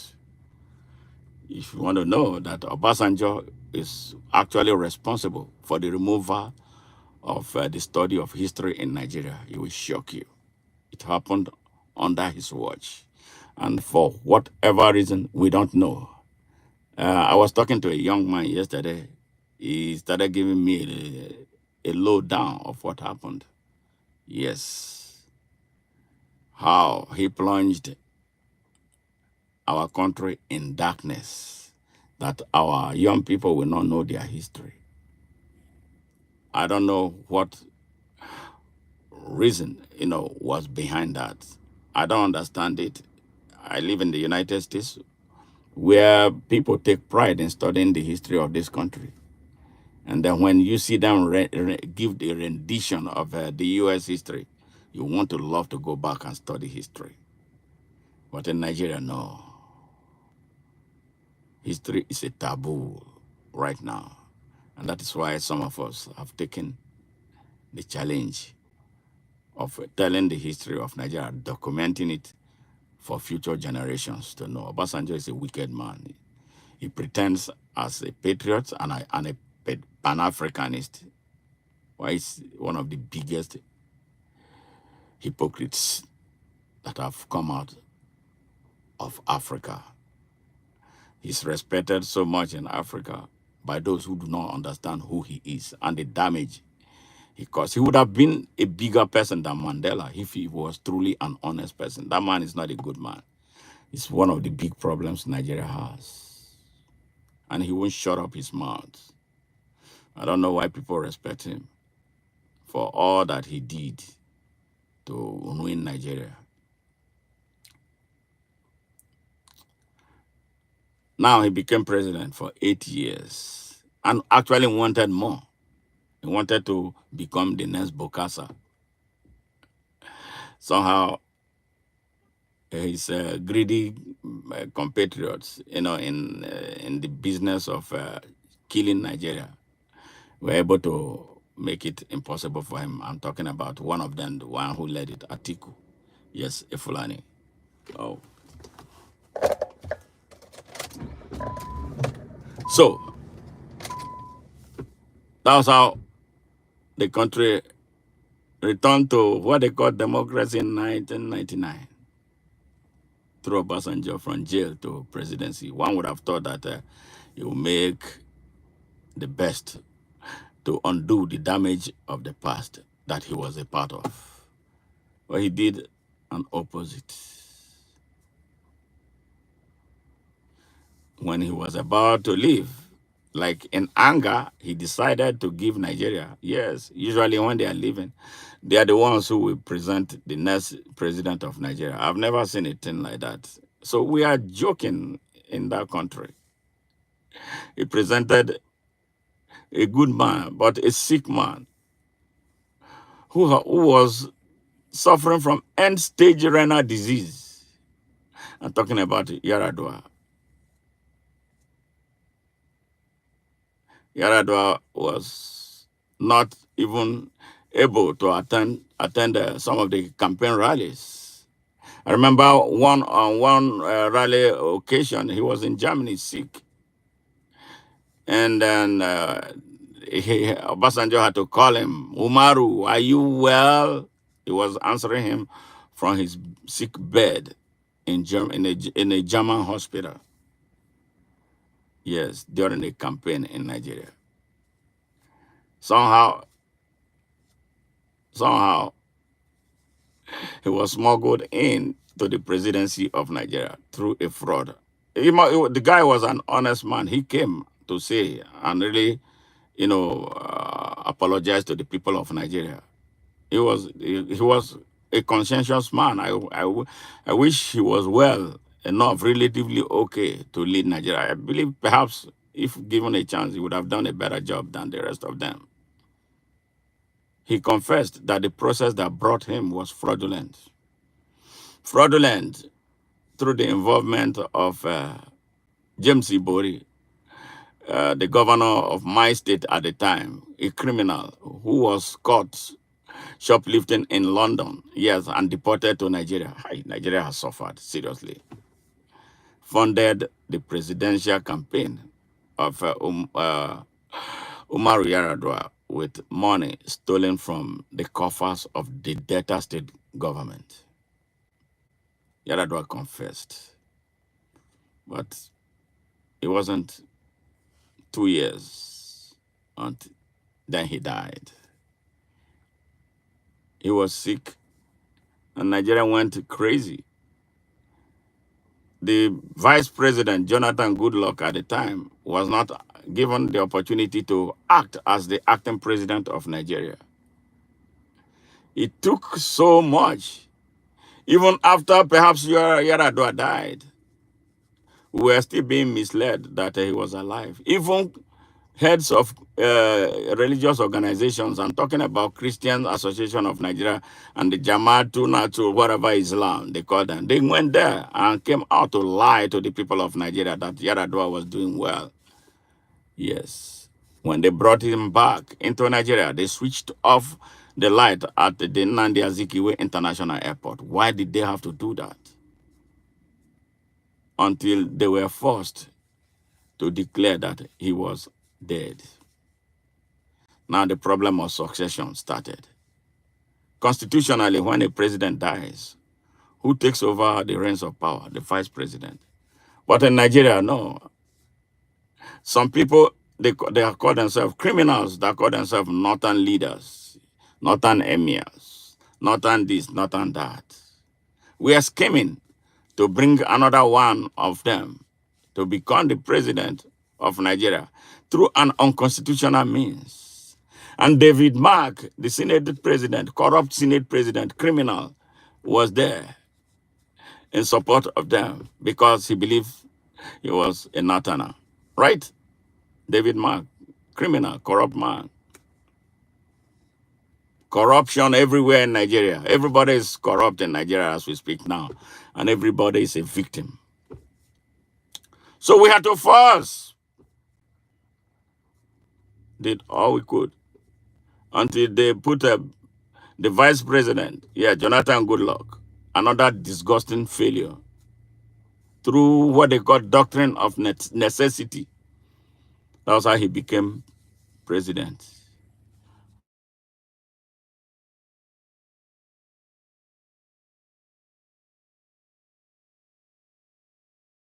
If you want to know that Obasanjo is actually responsible for the removal of the study of history in Nigeria, it will shock you. It happened under his watch. And for whatever reason, we don't know. I was talking to a young man yesterday. He started giving me a lowdown of what happened. Yes. How he plunged our country in darkness, that our young people will not know their history. I don't know what reason, was behind that. I don't understand it. I live in the United States where people take pride in studying the history of this country. And then when you see them give the rendition of the U.S. history, you want to love to go back and study history. But in Nigeria, no. History is a taboo right now. And that is why some of us have taken the challenge of telling the history of Nigeria, documenting it for future generations to know. Obasanjo is a wicked man. He pretends as a patriot and a Pan-Africanist. Why he's one of the biggest hypocrites that have come out of Africa. He's respected so much in Africa by those who do not understand who he is and the damage he caused. He would have been a bigger person than Mandela if he was truly an honest person. That man is not a good man. It's one of the big problems Nigeria has. And he won't shut up his mouth. I don't know why people respect him for all that he did to ruin Nigeria. Now he became president for 8 years and actually wanted more. He wanted to become the next Bokassa. Somehow, his greedy compatriots, in the business of killing Nigeria, were able to make it impossible for him. I'm talking about one of them, the one who led it, Atiku. Yes, a Fulani. Oh. So, that's how the country returned to what they call democracy in 1999 through Obasanjo from jail to presidency. One would have thought that he would make the best to undo the damage of the past that he was a part of. But he did an opposite. When he was about to leave, like in anger, he decided to give Nigeria. Yes, usually when they are leaving, they are the ones who will present the next president of Nigeria. I've never seen a thing like that. So we are joking in that country. He presented a good man, but a sick man who was suffering from end-stage renal disease. I'm talking about Yaradua. Yaradua was not even able to attend some of the campaign rallies. I remember on one rally occasion, he was in Germany sick. And then Obasanjo had to call him, Umaru, are you well? He was answering him from his sick bed in a German hospital. Yes, during a campaign in Nigeria. Somehow, he was smuggled in to the presidency of Nigeria through a fraud. The guy was an honest man. He came to say and really, apologize to the people of Nigeria. He was a conscientious man. I wish he was well enough, relatively okay to lead Nigeria. I believe perhaps if given a chance, he would have done a better job than the rest of them. He confessed that the process that brought him was fraudulent. Fraudulent through the involvement of James Ibori, the governor of my state at the time, a criminal who was caught shoplifting in London, yes, and deported to Nigeria. Nigeria has suffered seriously. Funded the presidential campaign of Umaru Yaradua with money stolen from the coffers of the Delta state government. Yaradua confessed, but it wasn't 2 years until then he died. He was sick, and Nigeria went crazy. The vice president, Jonathan Goodluck, at the time, was not given the opportunity to act as the acting president of Nigeria. It took so much. Even after perhaps Yaradua died, we were still being misled that he was alive. Even heads of religious organizations, I'm talking about Christian Association of Nigeria and the Jamaatul Natul, whatever Islam they call them, they went there and came out to lie to the people of Nigeria that Yaradua was doing well. Yes. When they brought him back into Nigeria, they switched off the light at the Nnamdi Azikiwe International Airport. Why did they have to do that? Until they were forced to declare that he was dead. Now the problem of succession started. Constitutionally, when a president dies, who takes over the reins of power? The vice president. But in Nigeria, no. Some people, they call themselves criminals that call themselves northern leaders, northern emirs, northern this, northern that. We are scheming to bring another one of them to become the president of Nigeria through an unconstitutional means. And David Mark, the Senate president, corrupt Senate president, criminal, was there in support of them because he believed he was a Natana. Right? David Mark, criminal, corrupt man. Corruption everywhere in Nigeria. Everybody is corrupt in Nigeria as we speak now. And everybody is a victim. So we had to force. Did all we could. Until they put the vice president, Jonathan Goodluck, another disgusting failure, through what they call doctrine of necessity. That was how he became president.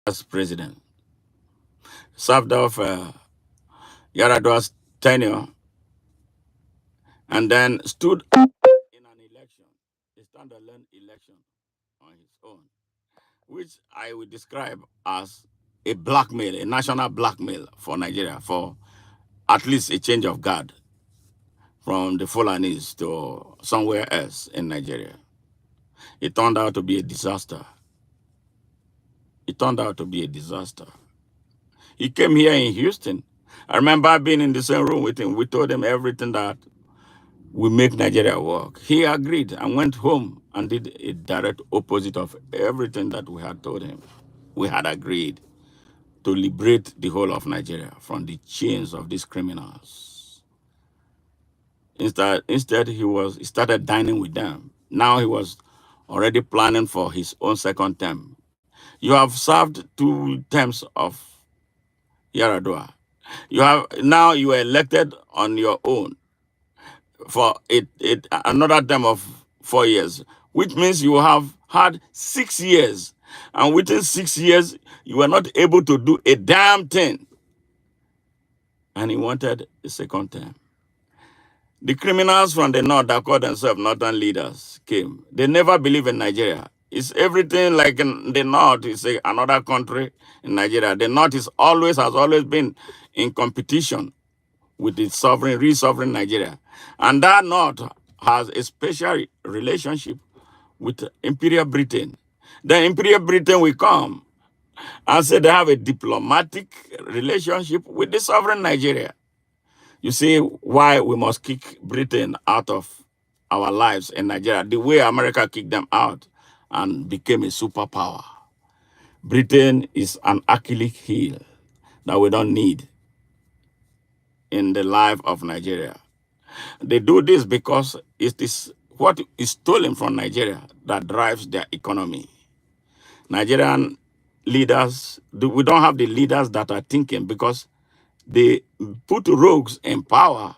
As president, served off Yaradua's tenure, and then stood in an election, a standalone election on his own, which I would describe as a blackmail, a national blackmail for Nigeria, for at least a change of guard from the Fulanis to somewhere else in Nigeria. It turned out to be a disaster. It turned out to be a disaster. He came here in Houston. I remember being in the same room with him. We told him everything that will make Nigeria work. He agreed and went home and did a direct opposite of everything that we had told him. We had agreed to liberate the whole of Nigeria from the chains of these criminals. Instead he started dining with them. Now he was already planning for his own second term. You have served 2 terms of Yaradua. You were elected on your own for another term of 4 years, which means you have had 6 years. And within 6 years, you were not able to do a damn thing. And he wanted a second term. The criminals from the north that call themselves northern leaders came. They never believe in Nigeria. It's everything like in the north is another country in Nigeria. The north has always been in competition with the sovereign Nigeria. And that north has a special relationship with Imperial Britain. Then Imperial Britain will come and say they have a diplomatic relationship with the sovereign Nigeria. You see why we must kick Britain out of our lives in Nigeria, the way America kicked them out and became a superpower. Britain is an Achilles heel that we don't need in the life of Nigeria. They do this because it is what is stolen from Nigeria that drives their economy. Nigerian leaders, we don't have the leaders that are thinking because they put rogues in power,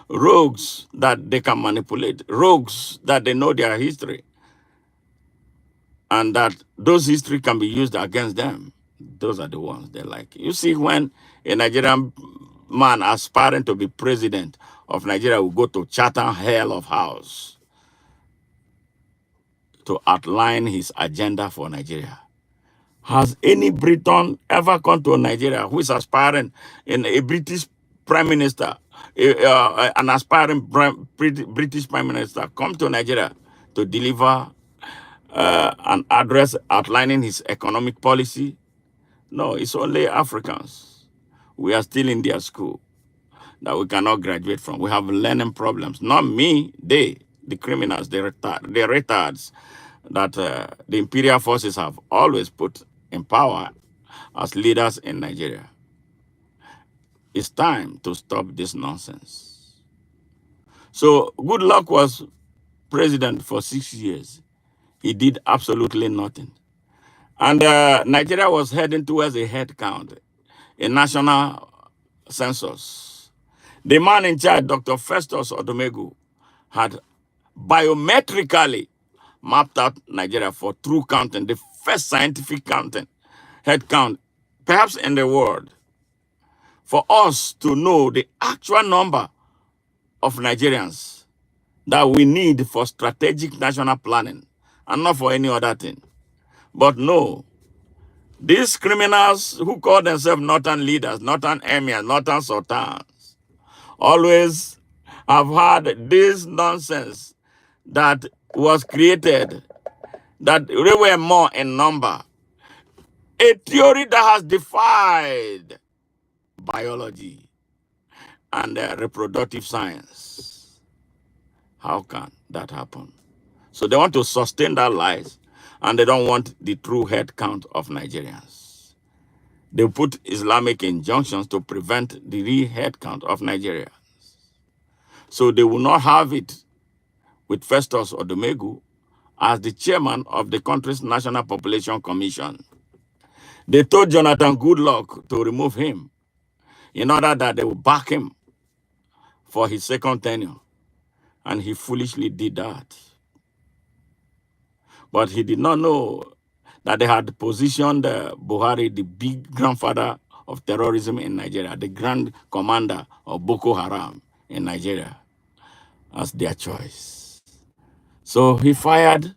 rogues that they can manipulate, rogues that they know their history, and that those history can be used against them. Those are the ones they like. You see, when a Nigerian man aspiring to be president of Nigeria will go to Chatham Hell of House to outline his agenda for Nigeria. Has any Briton ever come to Nigeria who is aspiring in a British prime minister, an aspiring British prime minister, come to Nigeria to deliver an address outlining his economic policy? No, it's only Africans. We are still in their school that we cannot graduate from. We have learning problems. Not me, the criminals, the retards that the imperial forces have always put in power as leaders in Nigeria. It's time to stop this nonsense. So good luck was president for 6 years. He did absolutely nothing. And Nigeria was heading towards a head count, a national census. The man in charge, Dr. Festus Odomegu, had biometrically mapped out Nigeria for true counting, the first scientific counting, head count, perhaps in the world, for us to know the actual number of Nigerians that we need for strategic national planning and not for any other thing. But no, these criminals who call themselves northern leaders, northern emirs, northern sultans, always have had this nonsense that was created, that they were more in number. A theory that has defied biology and reproductive science. How can that happen? So they want to sustain that lies, and they don't want the true head count of Nigerians. They put Islamic injunctions to prevent the real head count of Nigeria. So they will not have it with Festus Odomegu as the chairman of the country's National Population Commission. They told Jonathan Goodluck to remove him in order that they would back him for his second tenure. And he foolishly did that. But he did not know that they had positioned Buhari, the big grandfather of terrorism in Nigeria, the grand commander of Boko Haram in Nigeria, as their choice. So he fired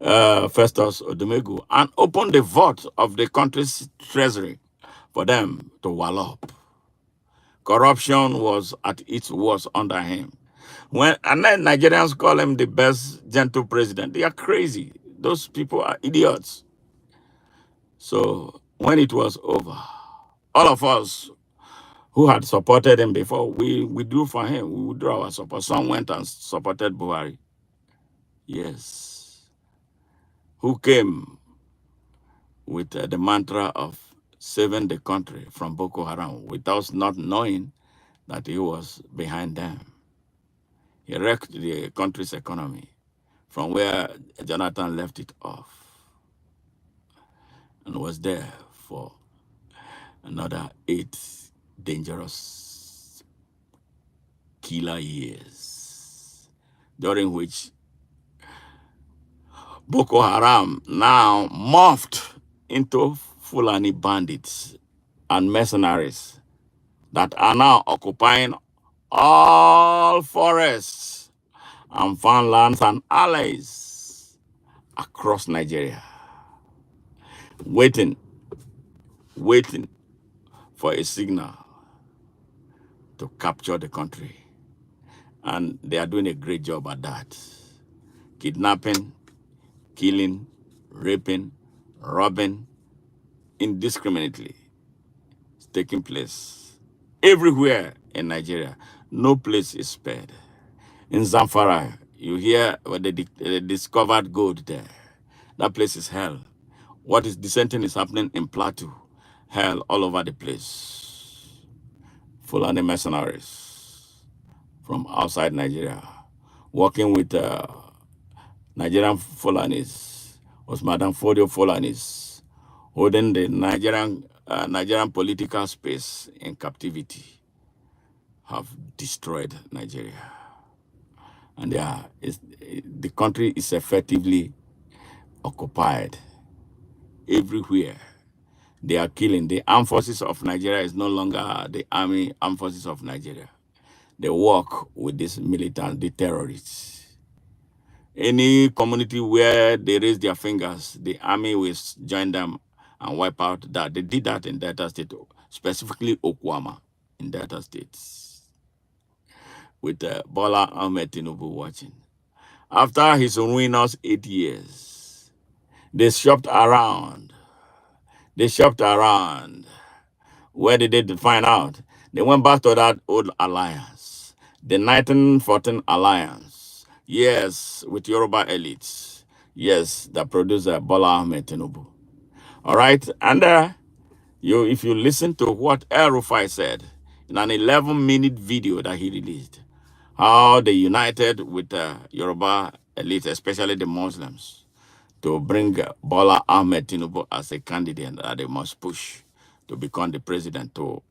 Festus Odomegu and opened the vault of the country's treasury for them to wallop. Corruption was at its worst under him. And then Nigerians call him the best gentle president. They are crazy. Those people are idiots. So when it was over, all of us who had supported him before, we withdrew for him. We withdrew our support. Some went and supported Buhari. Yes. Who came with the mantra of saving the country from Boko Haram without not knowing that he was behind them. He wrecked the country's economy from where Jonathan left it off and was there for another 8 dangerous killer years, during which Boko Haram now morphed into Fulani bandits and mercenaries that are now occupying all forests and farmlands and alleys across Nigeria, waiting for a signal to capture the country. And they are doing a great job at that. Kidnapping, killing, raping, robbing indiscriminately. It's taking place everywhere in Nigeria. No place is spared. In Zamfara, you hear where they discovered gold there. That place is hell. What is the same thing is happening in Plateau. Hell all over the place. Fulani mercenaries from outside Nigeria, working with Nigerian Fulanis, Osmadan Fodio Fulanis, holding the Nigerian political space in captivity, have destroyed Nigeria. And the country is effectively occupied everywhere. They are killing. The armed forces of Nigeria is no longer the armed forces of Nigeria. They work with these militants, the terrorists. Any community where they raise their fingers, the army will join them and wipe out that. They did that in Delta State, specifically Okwama in Delta State, with Bola Ahmed Tinubu watching. After his ruinous 8 years, they shopped around. Where did they find out? They went back to that old alliance, the 1914 alliance. Yes, with Yoruba elites. Yes, that produced Bola Ahmed Tinubu. All right, and if you listen to what El Rufai said in an 11-minute video that he released, how they united with the Yoruba elite, especially the Muslims, to bring Bola Ahmed Tinubu as a candidate that they must push to become the president, to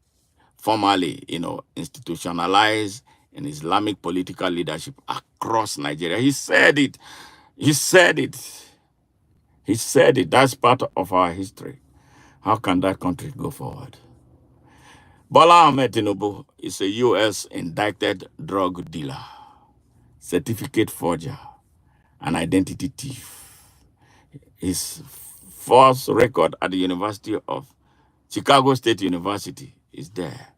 formally, institutionalize an Islamic political leadership across Nigeria. He said it. He said it. He said it. That's part of our history. How can that country go forward? Bola Ahmed Tinubu is a U.S. indicted drug dealer, certificate forger, and identity thief. His false record at the University of Chicago State University is there.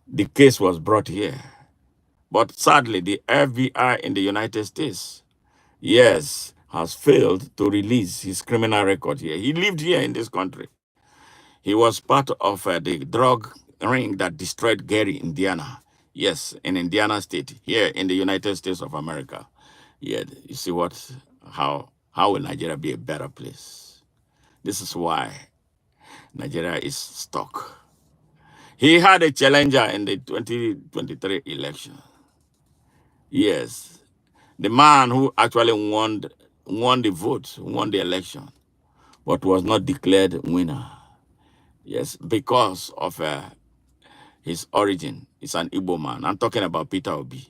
The case was brought here. But sadly, the FBI in the United States, yes, has failed to release his criminal record here. He lived here in this country. He was part of the drug ring that destroyed Gary, Indiana. Yes, in Indiana State, here in the United States of America. Yeah, you see how will Nigeria be a better place? This is why Nigeria is stuck. He had a challenger in the 2023 election. Yes, the man who actually won the vote, won the election, but was not declared winner. Yes, because of his origin. He's an Igbo man. I'm talking about Peter Obi.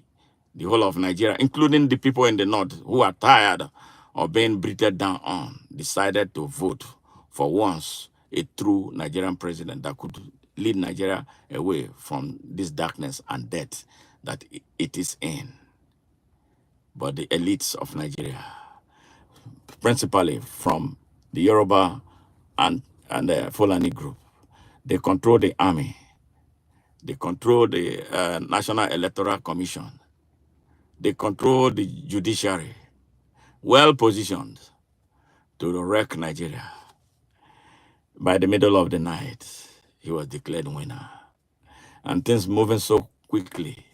The whole of Nigeria, including the people in the north who are tired of being breathed down on, decided to vote for once a true Nigerian president that could lead Nigeria away from this darkness and death that it is in. But the elites of Nigeria, principally from the Yoruba and the Fulani group, they control the army. They control the National Electoral Commission. They control the judiciary, well positioned to wreck Nigeria. By the middle of the night, he was declared winner. And things moving so quickly,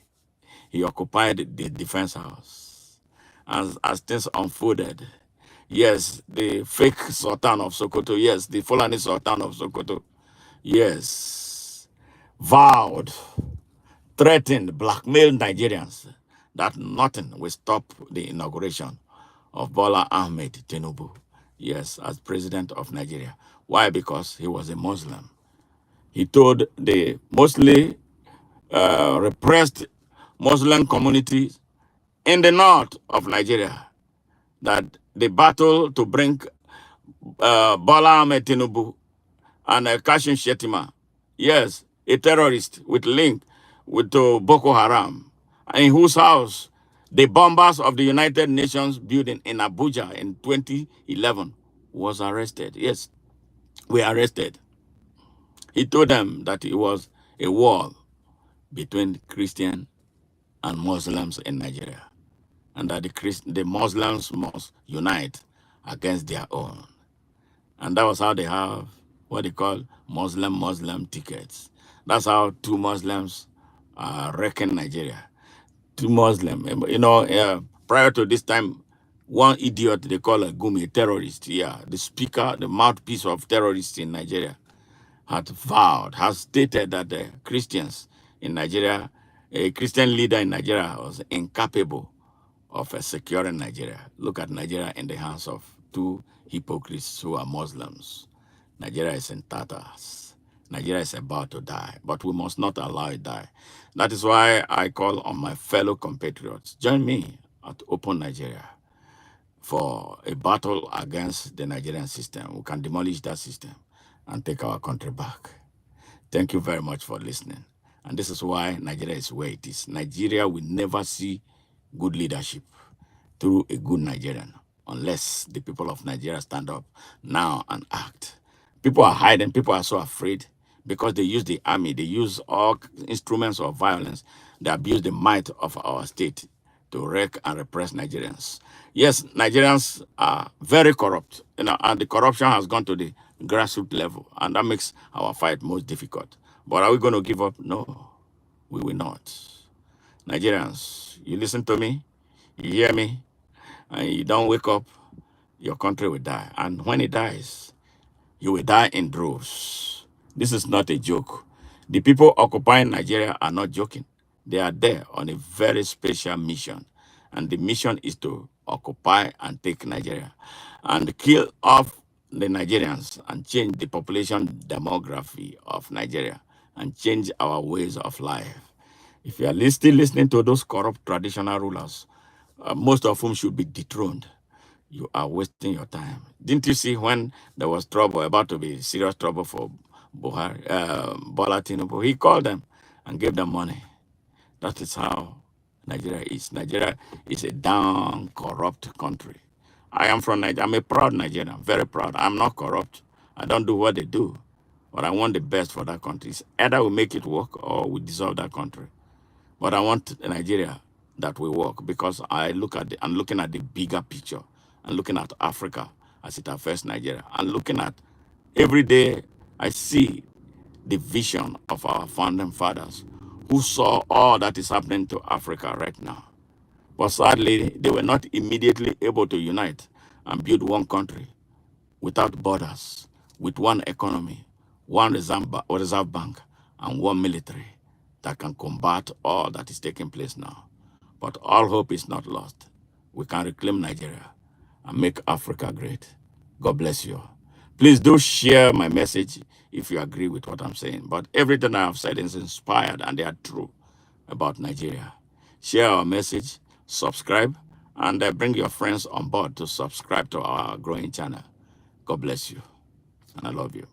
he occupied the defense house. As things unfolded, yes, the fake Sultan of Sokoto, yes, the Fulani Sultan of Sokoto, yes, vowed, threatened, blackmailed Nigerians that nothing will stop the inauguration of Bola Ahmed Tinubu, yes, as president of Nigeria. Why? Because he was a Muslim. He told the mostly repressed Muslim communities in the north of Nigeria that the battle to bring Bola Ahmed Tinubu and Kashim Shettima, yes, a terrorist with link with Boko Haram, in whose house the bombers of the United Nations building in Abuja in 2011 was arrested. Yes, we arrested. He told them that it was a war between Christians and Muslims in Nigeria, and that the Muslims must unite against their own. And that was how they have what they call Muslim tickets. That's how two Muslims are wrecking Nigeria. Two Muslims, prior to this time, one idiot they call a Gumi, a terrorist, the speaker, the mouthpiece of terrorists in Nigeria, has stated that the Christians in Nigeria, a Christian leader in Nigeria was incapable of securing Nigeria. Look at Nigeria in the hands of two hypocrites who are Muslims. Nigeria is in tatters. Nigeria is about to die, but we must not allow it die. That is why I call on my fellow compatriots, join me at Open Nigeria for a battle against the Nigerian system. We can demolish that system and take our country back. Thank you very much for listening. And this is why Nigeria is where it is. Nigeria will never see good leadership through a good Nigerian unless the people of Nigeria stand up now and act. People are hiding. People are so afraid because they use the army. They use all instruments of violence. They abuse the might of our state to wreck and repress Nigerians. Yes, Nigerians are very corrupt, and the corruption has gone to the grassroots level, and that makes our fight most difficult. But are we going to give up? No, we will not. Nigerians, you listen to me, you hear me, and you don't wake up, your country will die. And when it dies, you will die in droves. This is not a joke. The people occupying Nigeria are not joking They are there on a very special mission. And the mission is to occupy and take Nigeria and kill off the Nigerians and change the population demography of Nigeria and change our ways of life. If you are still listening to those corrupt traditional rulers, most of whom should be dethroned, you are wasting your time. Didn't you see when there was trouble, about to be serious trouble for Buhari, Bola Tinubu? He called them and gave them money. That is how Nigeria is. Nigeria is a down, corrupt country. I am from Nigeria. I'm a proud Nigerian, very proud. I'm not corrupt. I don't do what they do. But I want the best for that country. It's either we make it work or we dissolve that country. But I want a Nigeria that will work because I'm looking at the bigger picture. I'm looking at Africa as it affects Nigeria. I'm looking at every day I see the vision of our founding fathers who saw all that is happening to Africa right now. But sadly, they were not immediately able to unite and build one country without borders, with one economy, one reserve bank, and one military that can combat all that is taking place now. But all hope is not lost. We can reclaim Nigeria and make Africa great. God bless you. Please do share my message if you agree with what I'm saying. But everything I have said is inspired and they are true about Nigeria. Share our message, subscribe, and bring your friends on board to subscribe to our growing channel. God bless you, and I love you.